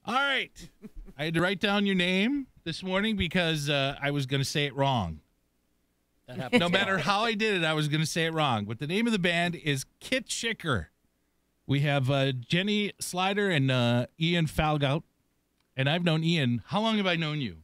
All right. I had to write down your name this morning because I was going to say it wrong. That happens. No matter how I did it, I was going to say it wrong. But the name of the band is Kit Shicker. We have Jenny Slider and Ian Falgout. And I've known Ian. How long have I known you?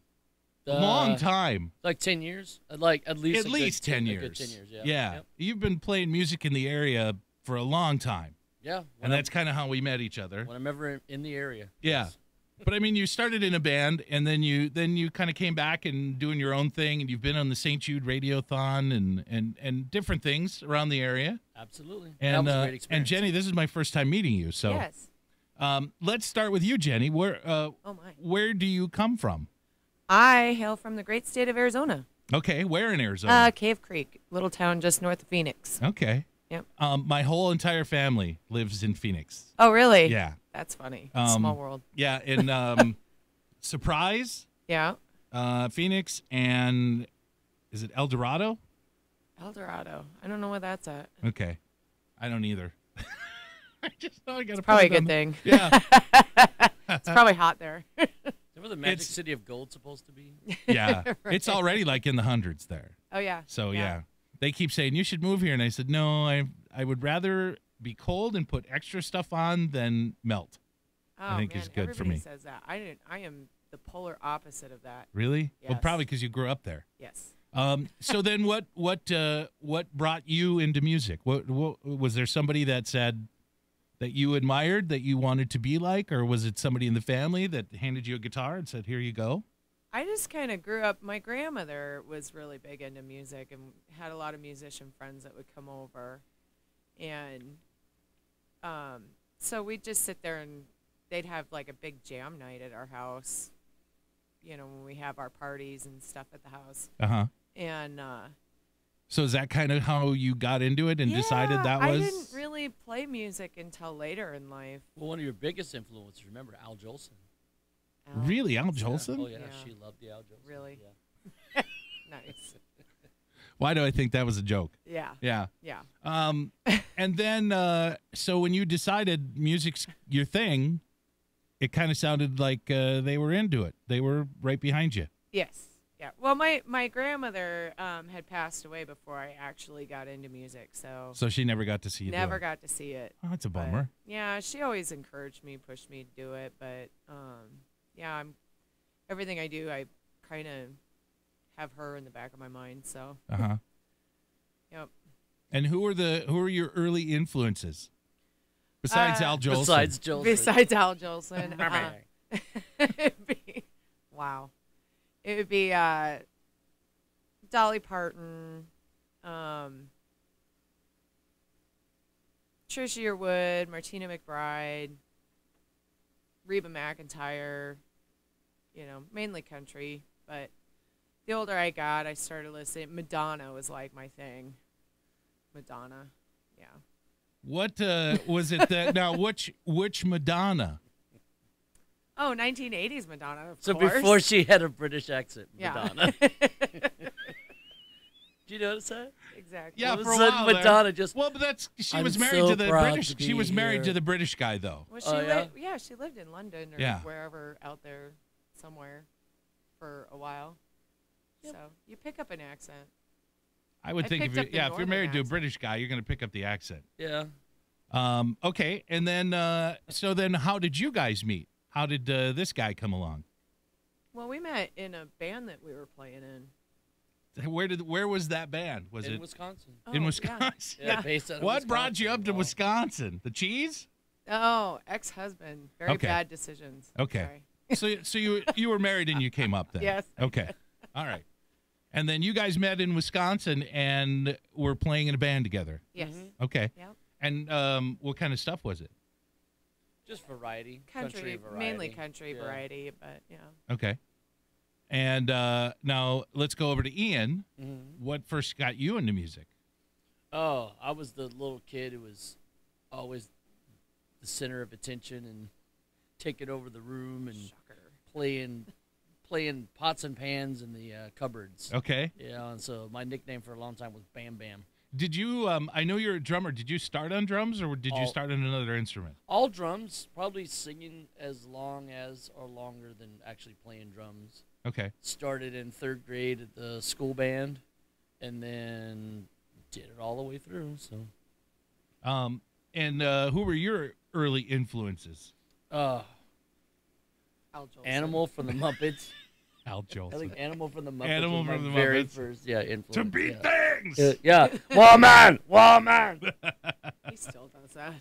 A long time. Like 10 years? Like at least 10 years. A good 10 years, yeah. Yeah. Yep. You've been playing music in the area for a long time. Yeah. And that's kind of how we met each other. When I'm ever in the area. Yeah. Yes. But I mean, you started in a band, and then you kind of came back and doing your own thing, and you've been on the St. Jude Radiothon and different things around the area. Absolutely. And that was a great experience. and Jenny, this is my first time meeting you, so Yes. Let's start with you, Jenny. Where do you come from? I hail from the great state of Arizona. Okay, where in Arizona? Cave Creek, little town just north of Phoenix. Okay. Yep. My whole entire family lives in Phoenix. Oh, really? Yeah. That's funny. Small world. Yeah, in Surprise, Yeah. Phoenix, and is it El Dorado? El Dorado. I don't know where that's at. Okay. I don't either. I just know I got to Probably a good thing. Yeah. It's probably hot there. Is that where the Magic City of Gold supposed to be? Yeah. Right. It's already like in the hundreds there. Oh, yeah. So, yeah. They keep saying, you should move here. And I said, no, I would rather be cold and put extra stuff on than melt. Oh, I think man, is good for me. everybody says that. I am the polar opposite of that. Really? Well, Yes. probably because you grew up there. Yes. So then what brought you into music? What was there somebody that said that you admired that you wanted to be like, or was it somebody in the family that handed you a guitar and said, here you go? I just kind of grew up. My grandmother was really big into music and had a lot of musician friends that would come over. And so we'd just sit there and they'd have like a big jam night at our house, you know, when we have our parties and stuff at the house. Uh-huh. And So is that kind of how you got into it and decided that was? I didn't really play music until later in life. Well, one of your biggest influences, remember, Al Jolson. Really? Al Jolson? Yeah. Oh, yeah, Yeah. she loved the Al Jolson. Really? Yeah. Nice. Why do I think that was a joke? Yeah. Yeah. Yeah. And then, so when you decided music's your thing, it kind of sounded like they were into it. They were right behind you. Yes. Yeah. Well, my grandmother had passed away before I actually got into music, so So she never got to see you. never do it. got to see it. Oh, that's a But, bummer. yeah, she always encouraged me, pushed me to do it, but yeah, everything I do, I kind of have her in the back of my mind. So. Uh huh. Yep. And who are your early influences besides Al Jolson? Besides Jolson. Besides Al Jolson. It'd be, wow. It would be Dolly Parton, Trisha Yearwood, Martina McBride, Reba McEntire, you know, mainly country. But the older I got, I started listening. Madonna was like my thing. Madonna, yeah. What was it that now? Which Madonna? Oh, 1980s Madonna, of So course. before she had a British accent, Yeah. Madonna. Did you notice that? Exactly. Yeah, All of a for a sudden, while there. Madonna just. Well, but she I'm was married so to the proud British. to She be was married here. to the British guy, though. Well, yeah? she lived in London or Yeah. wherever out there somewhere for a while. Yep. So you pick up an accent. I would I think picked if up the you're northern married to a accent. British guy, you're going to pick up the accent. Yeah. Okay, and then so then how did you guys meet? How did this guy come along? Well, we met in a band that we were playing in. Where was that band? Was in it Wisconsin. in Oh, Wisconsin? Yeah, based out of What brought you up Wisconsin. to Wow. Wisconsin? The cheese? Oh, ex-husband. Very Okay. bad decisions. Okay. Sorry. So you were married and you came up then? Yes. Okay. All right. And then you guys met in Wisconsin and were playing in a band together. Yes. Mhm. Okay. Yep. And what kind of stuff was it? Just variety. Country, variety. mainly country Yeah. variety, but yeah. Okay. And now let's go over to Ian. Mhm. What first got you into music? Oh, I was the little kid who was always the center of attention and taking over the room and Shocker. playing pots and pans in the cupboards. Okay. Yeah, and so my nickname for a long time was Bam Bam. Did you? I know you're a drummer. Did you start on drums, or did you start on another instrument? All drums, probably singing as long as or longer than actually playing drums. Okay. Started in 3rd grade at the school band, and then did it all the way through. So, and who were your early influences? Al Jolson. Animal from the Muppets. Al Jolson. I think Animal from the Muppets. Animal was my from the very Muppets. first, influence. To beat things. Yeah. Woman. He still does that.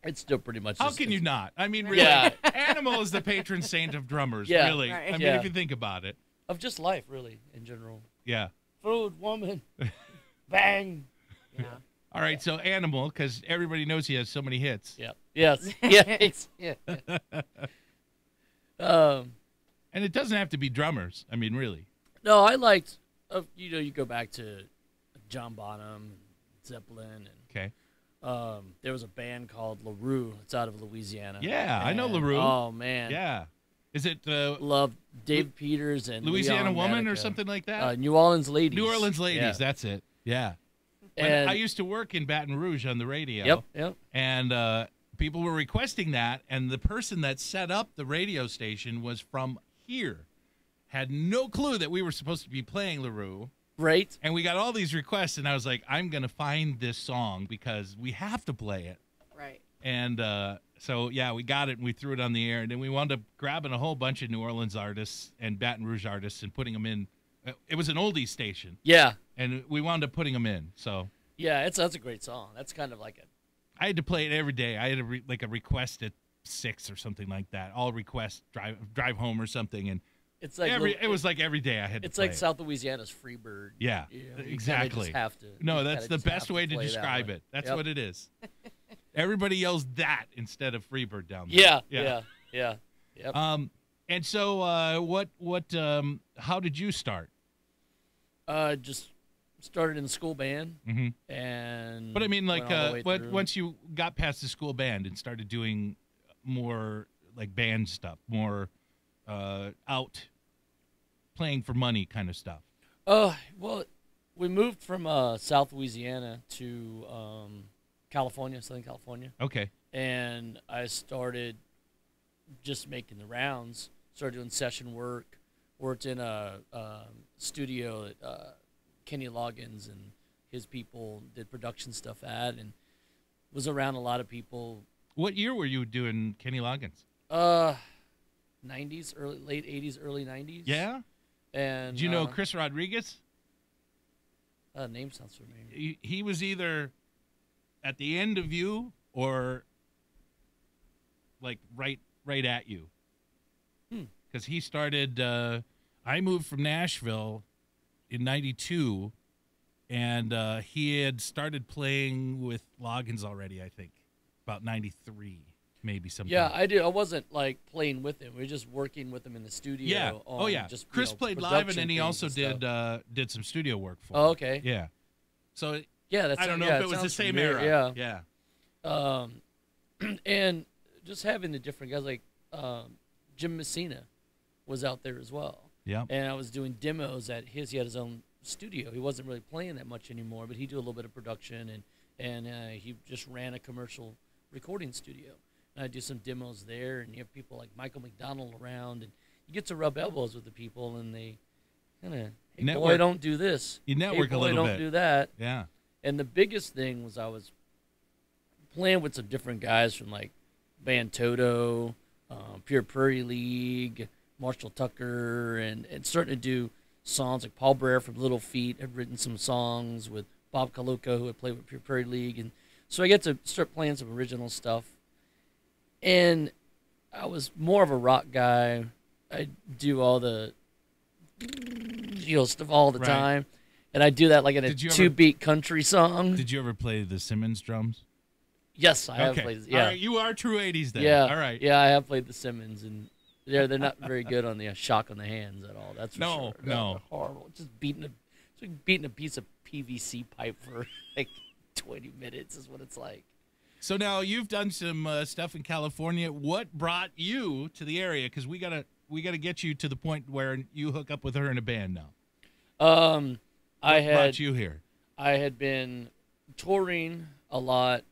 It's still pretty much. How can you not? I mean, really, Yeah. Animal is the patron saint of drummers. Yeah. Really. Right. I mean, Yeah. if you think about it. Of just life, really, in general. Yeah. Food, woman, bang. Yeah. All right. So Animal, because everybody knows he has so many hits. Yeah. Yes. Yeah. And it doesn't have to be drummers. I mean, really. No, I liked. You go back to John Bonham, Zeppelin, and Okay. there was a band called LaRue. It's out of Louisiana. Yeah, I know And, LaRue. Oh man. Yeah. Is it Love Dave Peters and Louisiana Leon Woman or Matica. something like that? New Orleans Ladies. New Orleans Ladies. Yeah. That's it. Yeah. And I used to work in Baton Rouge on the radio. Yep. And people were requesting that, and the person that set up the radio station was from here. Had no clue that we were supposed to be playing LaRue. Right. And we got all these requests, and I was like, I'm going to find this song because we have to play it. Right. And so, yeah, we got it, and we threw it on the air. And then we wound up grabbing a whole bunch of New Orleans artists and Baton Rouge artists and putting them in. It was an oldies station. Yeah. And we wound up putting them in. So Yeah. That's a great song. That's kind of like I had to play it every day. I had a request at 6 or something like that. All requests, drive home or something. And it's like it was like every day I had to It's play like it. South Louisiana's Freebird. Yeah, You know, you exactly. kinda just have to. No, you that's kinda the just have best way to play that describe way. it. That's Yep. what it is. Everybody yells that instead of Freebird down there. Yeah. Yep. And so how did you start? Just started in the school band, Mm-hmm. and But I mean, like, went all the way through. once you got past the school band and started doing more like band stuff, more out playing for money kind of stuff. Well, we moved from South Louisiana to California, Southern California, Okay. and I started just making the rounds. Started doing session work. Worked in a studio that Kenny Loggins and his people did production stuff at, and was around a lot of people. What year were you doing Kenny Loggins? 90s, late 80s, early 90s. Yeah. And Did you know Chris Rodriguez? Name sounds familiar. He was either at the end of you or like right at you. Because he started. I moved from Nashville in '92, and he had started playing with Loggins already. I think about '93, maybe sometime. Yeah, I did. I wasn't like playing with him. We were just working with him in the studio. Yeah. On Oh yeah. Just, Chris played live, and then he production also things and stuff. did some studio work for. Oh, him. okay. Yeah. So Yeah, that's. I don't know yeah, if it was the sounds same familiar, era. Yeah. Yeah. And just having the different guys like Jim Messina was out there as well. Yeah. And I was doing demos at his. He had his own studio. He wasn't really playing that much anymore, but he do a little bit of production, and he just ran a commercial recording studio. And I do some demos there, and you have people like Michael McDonald around, and you get to rub elbows with the people, and they kind of, hey, Network. boy, don't do this. You network hey, a boy, little don't bit. do that. Yeah. And the biggest thing was I was playing with some different guys from like Band Toto, Pure Prairie League, Marshall Tucker, and starting to do songs like Paul Brer from Little Feat had written some songs with Bob Caloco, who had played with Pure Prairie League. And so I get to start playing some original stuff. And I was more of a rock guy. I do all the stuff all the Right. time. And I do that like in a Did you ever- 2-beat country song. Did you ever play the Simmons drums? Yes, I have Okay. played. All Yeah, right, you are true 80s then. yeah, All right. Yeah, I have played the Simmons, and they're not very good on the shock on the hands at all. That's for No, sure. no. They're horrible. It's like beating a piece of PVC pipe for like 20 minutes is what it's like. So now you've done some stuff in California. What brought you to the area? Because we gotta get you to the point where you hook up with her in a band now. I What had brought you here? I had been touring a lot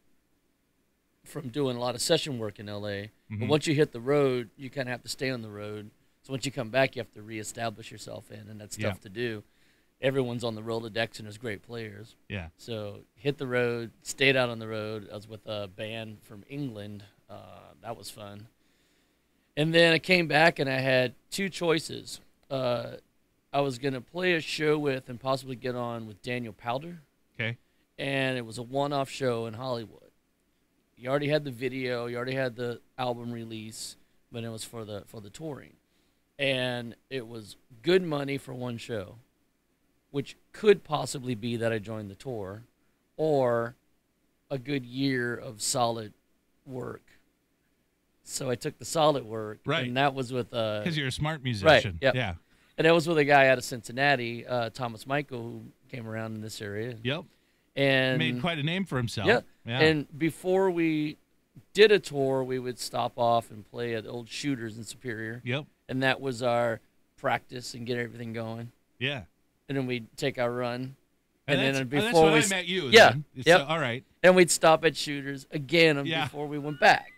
from doing a lot of session work in LA. But Mhm. once you hit the road, you kind of have to stay on the road. So once you come back, you have to reestablish yourself in, and that's tough to do. Everyone's on the Rolodex, and there's great players. Yeah. So hit the road, stayed out on the road. I was with a band from England. That was fun. And then I came back, and I had two choices. I was going to play a show with and possibly get on with Daniel Powder. Okay. And it was a one-off show in Hollywood. You already had the video, you already had the album release, but it was for the touring. And it was good money for one show, which could possibly be that I joined the tour, or a good year of solid work. So I took the solid work, Right. and that was with Because you're a smart musician. Right, yep. Yeah. and that was with a guy out of Cincinnati, Thomas Michael, who came around in this area. Yep. And Made quite a name for himself. Yeah. Yeah. And before we did a tour, we would stop off and play at Old Shooters in Superior. Yep. And that was our practice and get everything going. Yeah. And then we'd take our run. And that's, then that's before when we I met you. Yeah. Then. Yep. So, all right. and we'd stop at Shooters again Yeah. before we went back.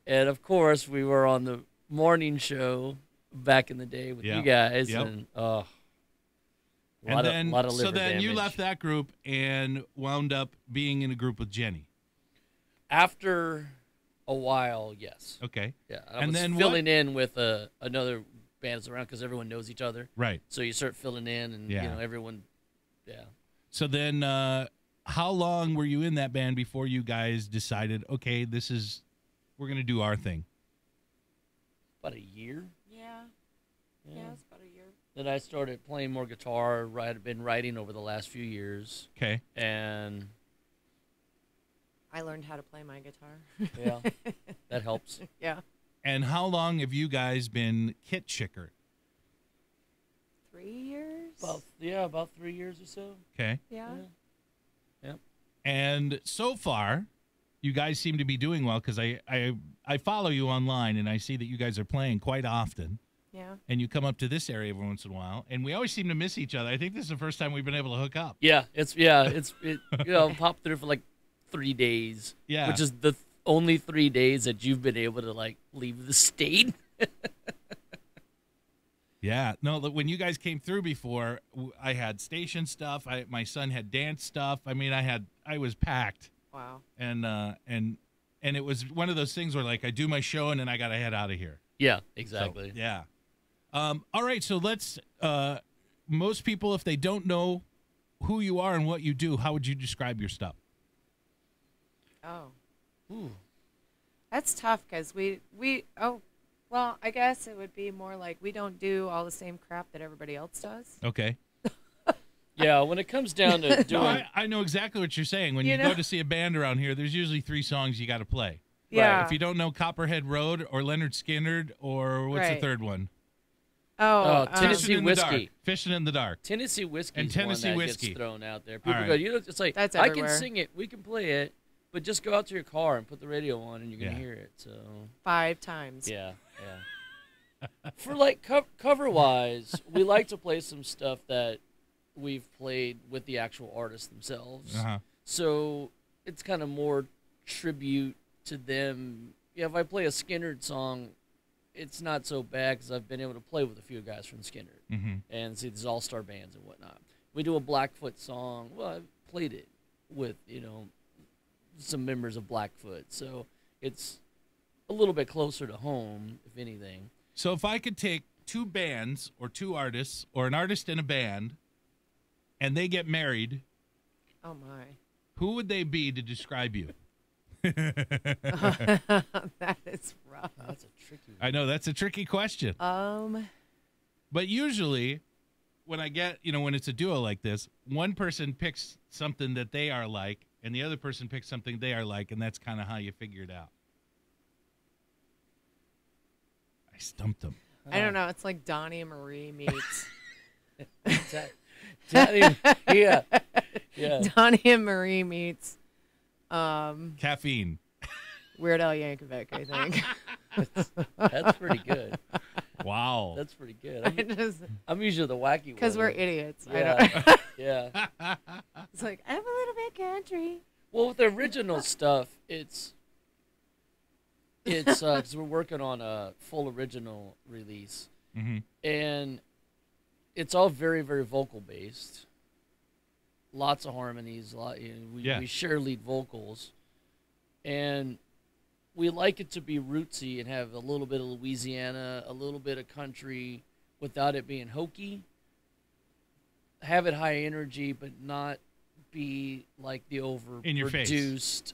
And of course, we were on the morning show back in the day with Yep. you guys, Yep. and a And lot then, of liver so then you damage. left that group and wound up being in a group with Jenny. After a while, yes. Okay. Yeah, I And was then filling in with another bands around because everyone knows each other. Right. So you start filling in, and Yeah. you know everyone. Yeah, So then, how long were you in that band before you guys decided, okay, we're going to do our thing? about a year. Yeah. Yeah, it's about a year. Then I started playing more guitar. I've been writing over the last few years, Okay. and I learned how to play my guitar. yeah, that helps. Yeah. And how long have you guys been Kit Shicker? 3 years? About 3 years or so. Okay. Yeah. Yep. And so far, you guys seem to be doing well because I follow you online and I see that you guys are playing quite often. Yeah. And you come up to this area every once in a while, and we always seem to miss each other. I think this is the first time we've been able to hook up. Yeah, it popped through for like 3 days. Yeah. Which is the only 3 days that you've been able to like leave the state. Yeah. No, look, when you guys came through before, I had station stuff. My son had dance stuff. I mean, I was packed. Wow. And it was one of those things where like I do my show and then I got to head out of here. Yeah, exactly. So, yeah. All right. So let's, most people, if they don't know who you are and what you do, how would you describe your stuff? Oh. Ooh. That's tough because well, I guess it would be more like we don't do all the same crap that everybody else does. Okay. Yeah, when it comes down to doing, No, I know exactly what you're saying. When you know? go to see a band around here, there's usually 3 songs you got to play. Yeah. If you don't know Copperhead Road or Leonard Skinner or what's the Right. third one? Tennessee Fishing in the dark. Whiskey. Fishing in the dark. Tennessee whiskey And is Tennessee one that whiskey. gets thrown out there. People All right. go, it's like That's I can everywhere. sing it, we can play it, but just go out to your car and put the radio on, and you're gonna Yeah. hear it. So 5 times. yeah. For like cover wise, we like to play some stuff that we've played with the actual artists themselves. Uh-huh. So it's kind of more tribute to them. Yeah, if I play a Skynyrd song, it's not so bad because I've been able to play with a few guys from Skynyrd Mm-hmm. and see these all-star bands and whatnot. We do a Blackfoot song. Well, I've played it with, some members of Blackfoot. So it's a little bit closer to home, if anything. So if I could take 2 bands or 2 artists or an artist and a band and they get married, Oh my. who would they be to describe you? That is rough. That's a tricky one. I know that's a tricky question. But usually when I get, when it's a duo like this, one person picks something that they are like and the other person picks something they are like, and that's kind of how you figure it out. I stumped them. I don't know. It's like Donnie and Marie meets. Yeah. Donnie and Marie meets Caffeine. Weird Al Yankovic, I think. That's pretty good. Wow. That's pretty good. I'm usually the wacky one. Because we're idiots. Yeah. Yeah. It's like, I'm a little bit country. Well, with the original stuff, it's because we're working on a full original release, and it's all very, very vocal based. Lots of harmonies. We share lead vocals, and we like it to be rootsy and have a little bit of Louisiana, a little bit of country, without it being hokey. Have it high energy, but not be like the overproduced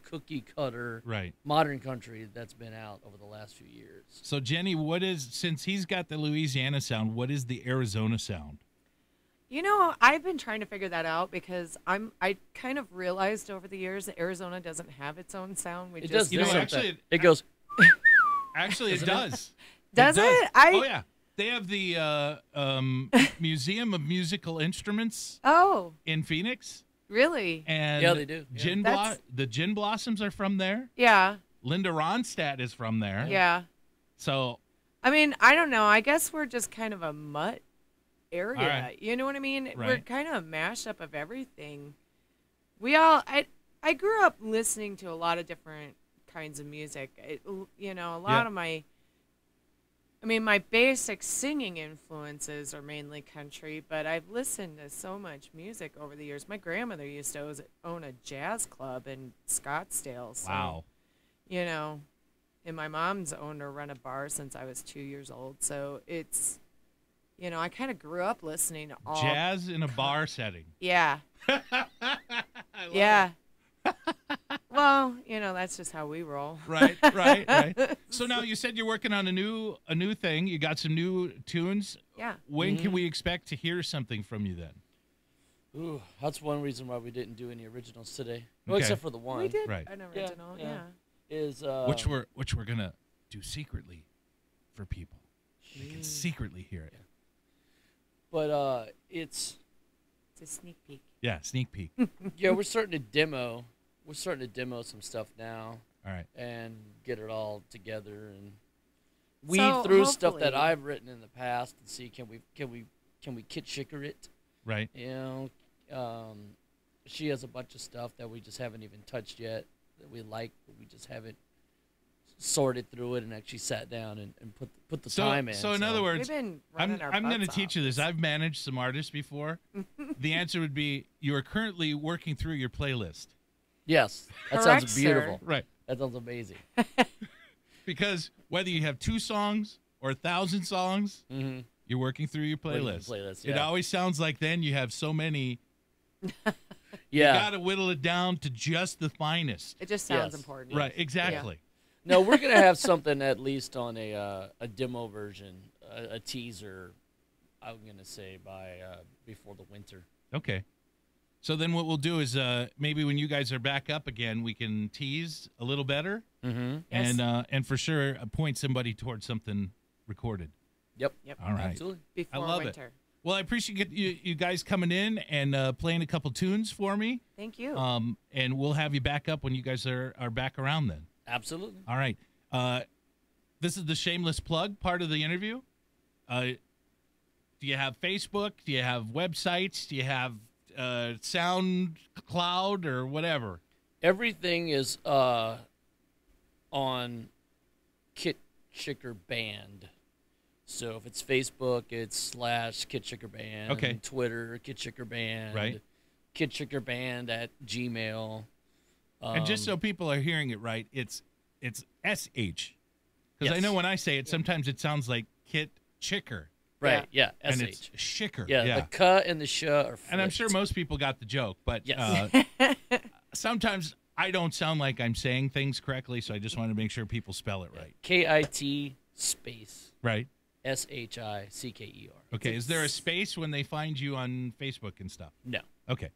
cookie cutter modern country that's been out over the last few years. So Jenny, since he's got the Louisiana sound, what is the Arizona sound? You know, I've been trying to figure that out because I kind of realized over the years that Arizona doesn't have its own sound. It does. Actually, it goes. Actually, it does. Does it? Oh yeah. They have the Museum of Musical Instruments. Oh. In Phoenix. Really? And yeah, they do. The Gin Blossoms are from there. Yeah. Linda Ronstadt is from there. Yeah. So. I mean, I don't know. I guess we're just kind of a mutt area. Right. You know what I mean? Right. We're kind of a mashup of everything. I grew up listening to a lot of different kinds of music. A lot of my basic singing influences are mainly country, but I've listened to so much music over the years. My grandmother used to own a jazz club in Scottsdale. So, wow. And my mom's owned or run a bar since I was 2 years old. So it's, I kind of grew up listening to all jazz in a bar setting. Yeah. Yeah. Well, that's just how we roll. Right. So now you said you're working on a new thing. You got some new tunes. Yeah. When can we expect to hear something from you then? Ooh, that's one reason why we didn't do any originals today. Well, Okay. except for the one. We did Right. an original, yeah. Is which we're gonna do secretly for people. They can secretly hear it. Yeah. But it's a sneak peek. Yeah, sneak peek. Yeah, we're starting to demo. We're starting to demo some stuff now. All right. And get it all together and weed So, through stuff that hopefully- I've written in the past and see can we Kit Shicker it. Right. She has a bunch of stuff that we just haven't even touched yet that we like, but we just haven't sorted through it and actually sat down and put the time in. So in other words, We've been I'm running our going to butts teach off. you this. I've managed some artists before. The answer would be you are currently working through your playlist. Yes, that Correct, sounds beautiful. sir. Right. That sounds amazing. Because whether you have 2 songs or 1,000 songs, you're working through your playlist. It yeah. always sounds like then you have so many. Yeah. You got to whittle it down to just the finest. It just sounds Yes. important. Right. Exactly. No, we're gonna have something at least on a demo version, a teaser. I'm gonna say by before the winter. Okay. So then what we'll do is maybe when you guys are back up again, we can tease a little better, Yes. and for sure point somebody towards something recorded. Yep. All right. Absolutely. Before I love winter. it. Well, I appreciate you guys coming in and playing a couple tunes for me. Thank you. And we'll have you back up when you guys are back around then. Absolutely. All right. This is the shameless plug part of the interview. Do you have Facebook? Do you have websites? Do you have SoundCloud or whatever? Everything is on Kit Shicker Band. So if it's Facebook, it's / Kit Shicker Band. Okay. Twitter, Kit Shicker Band. Right. Kit Shicker Band at Gmail. And just so people are hearing it right, it's SH. Because I Yes. know when I say it, sometimes it sounds like Kit Chicker. Right, yeah, And SH. it's Shicker. Yeah, the K and the sh are flipped. And I'm sure most people got the joke, but Yes. sometimes I don't sound like I'm saying things correctly, so I just want to make sure people spell it right. KIT space Right. SHICKER. Okay. Is there a space when they find you on Facebook and stuff? No. Okay.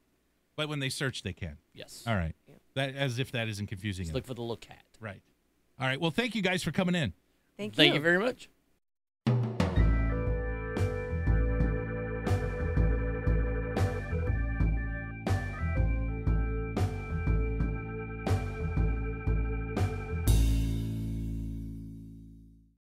But when they search, they can. Yes. All right. Yeah. That as if that isn't confusing Just enough. look for the little cat. Right. All right. Well, thank you guys for coming in. Thank you. Thank you very much.